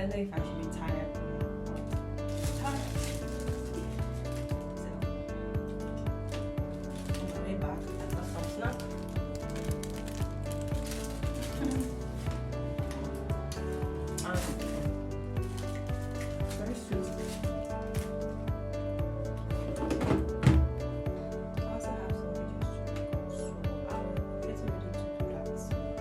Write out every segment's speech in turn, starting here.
don't know if I should be tired. Tired. So, on my way back, I got some snack. Very sweet. I also have some videos to record, so I will get ready to do that very soon.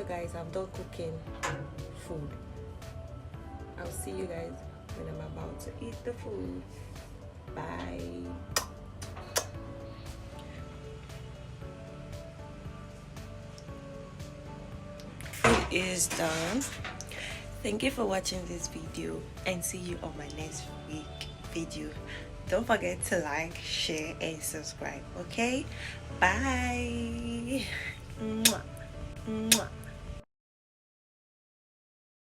so guys, I'm done cooking food. I'll see you guys when I'm about to eat the food. Bye. Food is done. Thank you for watching this video and see you on my next week video. Don't forget to like, share and subscribe. Okay, bye.